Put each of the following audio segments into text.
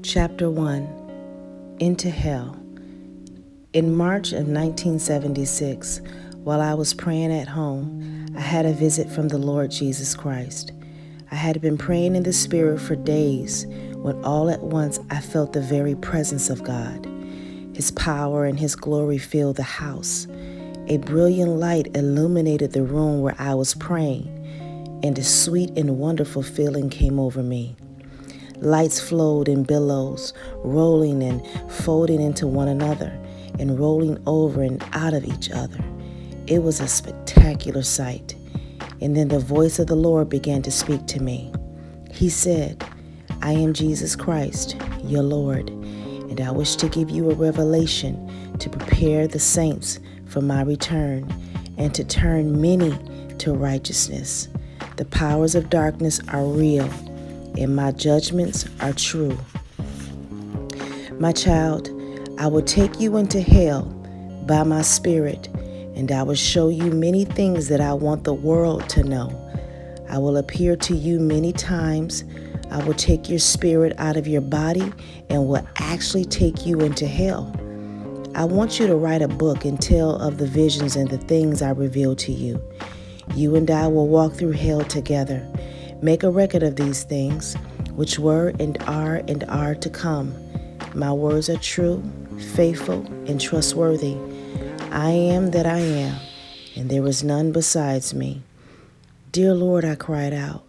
Chapter 1 Into Hell. In March of 1976, while I was praying at home, I had a visit from the Lord Jesus Christ. I had been praying in the Spirit for days when all at once I felt the very presence of God. His power and His glory filled the house. A brilliant light illuminated the room where I was praying, and a sweet and wonderful feeling came over me. Lights flowed in billows, rolling and folding into one another, and rolling over and out of each other. It was a spectacular sight. And then the voice of the Lord began to speak to me. He said, "I am Jesus Christ, your Lord, and I wish to give you a revelation to prepare the saints for my return and to turn many to righteousness. The powers of darkness are real, and my judgments are true. My child, I will take you into hell by my Spirit, and I will show you many things that I want the world to know. I will appear to you many times. I will take your spirit out of your body and will actually take you into hell. I want you to write a book and tell of the visions and the things I reveal to you. You and I will walk through hell together. Make a record of these things, which were and are to come. My words are true, faithful, and trustworthy. I am that I am, and there is none besides me." "Dear Lord," I cried out,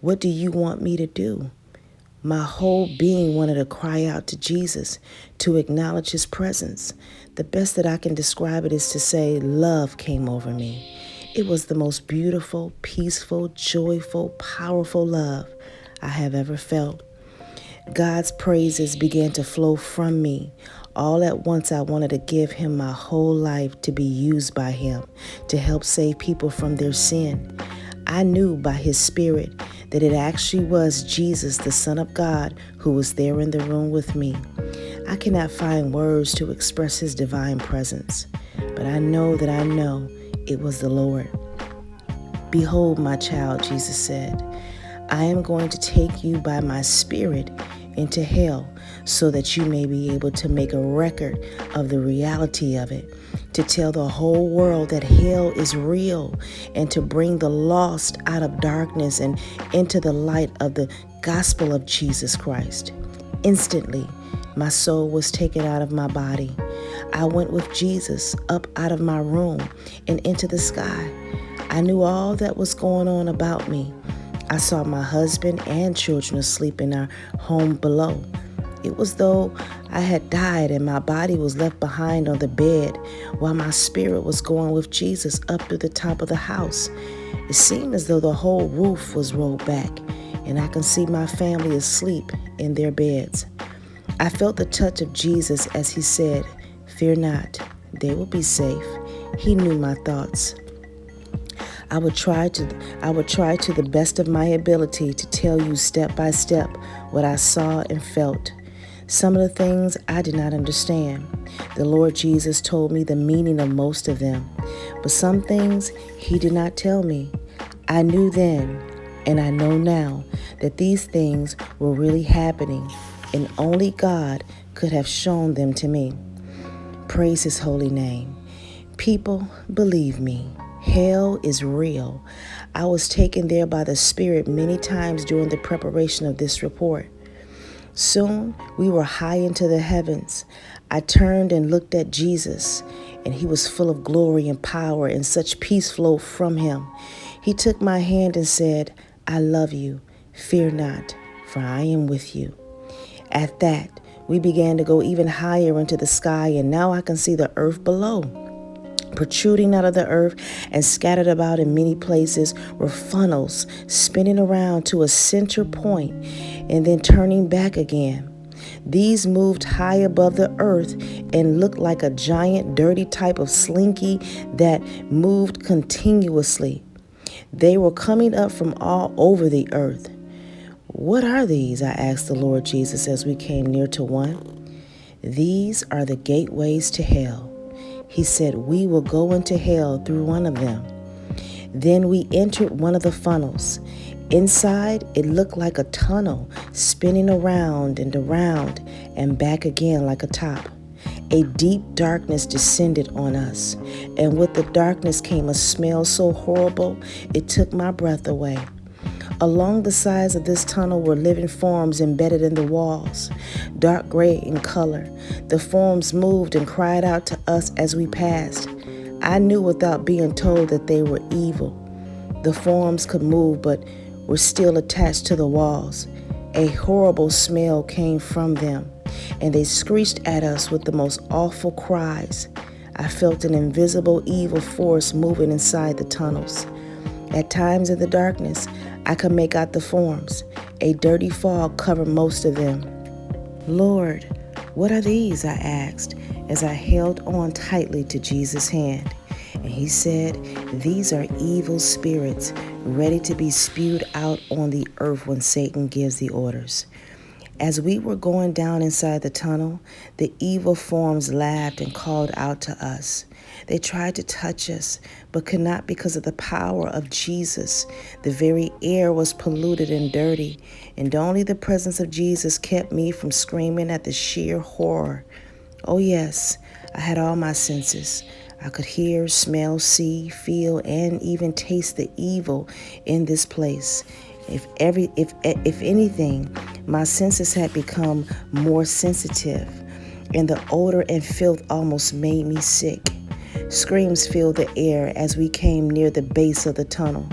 "what do you want me to do?" My whole being wanted to cry out to Jesus, to acknowledge His presence. The best that I can describe it is to say love came over me. It was the most beautiful, peaceful, joyful, powerful love I have ever felt. God's praises began to flow from me. All at once I wanted to give Him my whole life to be used by Him to help save people from their sin. I knew by His Spirit that it actually was Jesus, the Son of God, who was there in the room with me. I cannot find words to express His divine presence, but I know it was the Lord. "Behold, my child," Jesus said, "I am going to take you by my Spirit into hell so that you may be able to make a record of the reality of it, to tell the whole world that hell is real, and to bring the lost out of darkness and into the light of the gospel of Jesus Christ." Instantly, my soul was taken out of my body. I went with Jesus up out of my room and into the sky. I knew all that was going on about me. I saw my husband and children asleep in our home below. It was though I had died and my body was left behind on the bed while my spirit was going with Jesus up through the top of the house. It seemed as though the whole roof was rolled back and I could see my family asleep in their beds. I felt the touch of Jesus as He said, "Fear not, they will be safe." He knew my thoughts. I would try to the best of my ability to tell you step by step what I saw and felt. Some of the things I did not understand. The Lord Jesus told me the meaning of most of them, but some things He did not tell me. I knew then, and I know now, that these things were really happening, and only God could have shown them to me. Praise His holy name. People, believe me, hell is real. I was taken there by the Spirit many times during the preparation of this report. Soon we were high into the heavens. I turned and looked at Jesus, and He was full of glory and power, and such peace flowed from Him. He took my hand and said, "I love you. Fear not, for I am with you." At that, we began to go even higher into the sky, and now I can see the earth below. Protruding out of the earth and scattered about in many places were funnels spinning around to a center point and then turning back again. These moved high above the earth and looked like a giant dirty type of slinky that moved continuously. They were coming up from all over the earth. "What are these?" I asked the Lord Jesus as we came near to one. "These are the gateways to hell." He said, "We will go into hell through one of them." Then we entered one of the funnels. Inside, it looked like a tunnel, spinning around and back again like a top. A deep darkness descended on us, and with the darkness came a smell so horrible it took my breath away. Along the sides of this tunnel were living forms embedded in the walls, dark gray in color. The forms moved and cried out to us as we passed. I knew without being told that they were evil. The forms could move but were still attached to the walls. A horrible smell came from them, and they screeched at us with the most awful cries. I felt an invisible evil force moving inside the tunnels. At times in the darkness, I could make out the forms. A dirty fog covered most of them. "Lord, what are these?" I asked as I held on tightly to Jesus' hand. And he said, "These are evil spirits ready to be spewed out on the earth when Satan gives the orders." As we were going down inside the tunnel, the evil forms laughed and called out to us. They tried to touch us, but could not because of the power of Jesus. The very air was polluted and dirty, and only the presence of Jesus kept me from screaming at the sheer horror. Oh yes, I had all my senses. I could hear, smell, see, feel, and even taste the evil in this place. If anything, my senses had become more sensitive, and the odor and filth almost made me sick. Screams filled the air as we came near the base of the tunnel.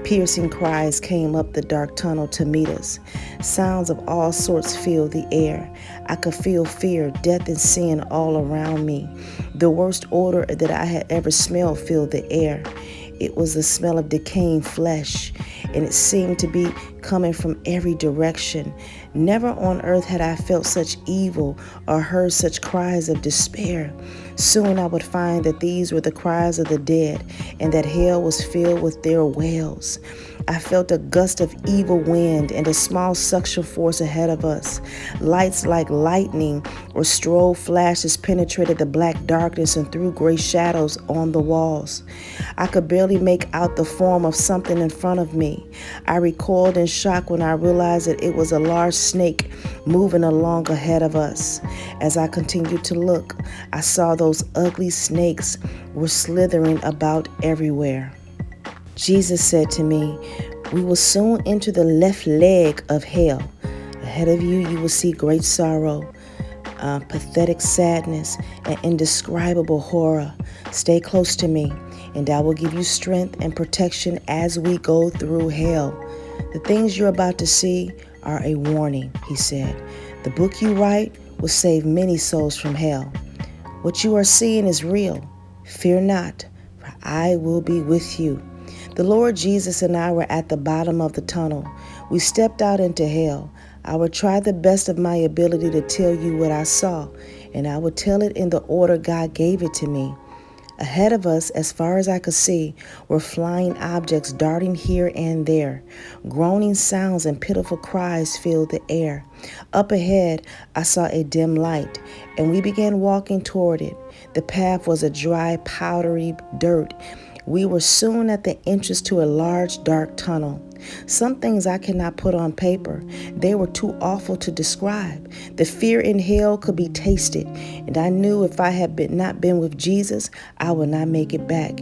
Piercing cries came up the dark tunnel to meet us. Sounds of all sorts filled the air. I could feel fear, death, and sin all around me. The worst odor that I had ever smelled filled the air. It was the smell of decaying flesh, and it seemed to be coming from every direction. Never on earth had I felt such evil or heard such cries of despair. Soon I would find that these were the cries of the dead, and that hell was filled with their wails. I felt a gust of evil wind and a small suction force ahead of us. Lights like lightning or strobe flashes penetrated the black darkness and threw gray shadows on the walls. I could barely make out the form of something in front of me. I recoiled in shock when I realized that it was a large snake moving along ahead of us. As I continued to look, I saw those ugly snakes were slithering about everywhere. Jesus said to me, "We will soon enter the left leg of hell. Ahead of you, you will see great sorrow, pathetic sadness, and indescribable horror. Stay close to me, and I will give you strength and protection as we go through hell. The things you're about to see are a warning," he said. "The book you write will save many souls from hell. What you are seeing is real. Fear not, for I will be with you." The Lord Jesus and I were at the bottom of the tunnel. We stepped out into hell. I would try the best of my ability to tell you what I saw, and I would tell it in the order God gave it to me. Ahead of us, as far as I could see, were flying objects darting here and there. Groaning sounds and pitiful cries filled the air. Up ahead, I saw a dim light, and we began walking toward it. The path was a dry, powdery dirt. We were soon at the entrance to a large, dark tunnel. Some things I cannot put on paper. They were too awful to describe. The fear in hell could be tasted, and I knew if I had not been with Jesus, I would not make it back.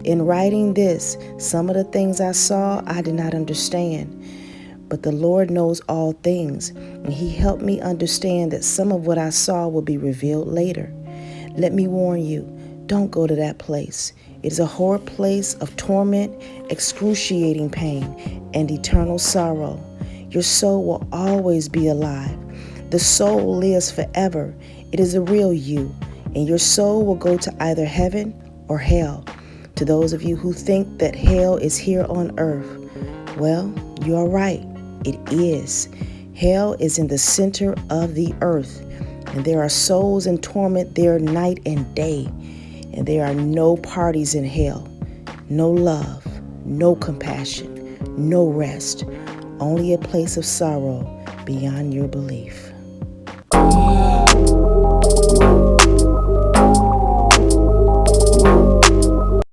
In writing this, some of the things I saw, I did not understand. But the Lord knows all things, and He helped me understand that some of what I saw will be revealed later. Let me warn you, don't go to that place. It is a horrid place of torment, excruciating pain, and eternal sorrow. Your soul will always be alive. The soul lives forever. It is the real you, and your soul will go to either heaven or hell. To those of you who think that hell is here on earth, well, you are right. It is. Hell is in the center of the earth, and there are souls in torment there night and day. And there are no parties in hell, no love, no compassion, no rest, only a place of sorrow beyond your belief.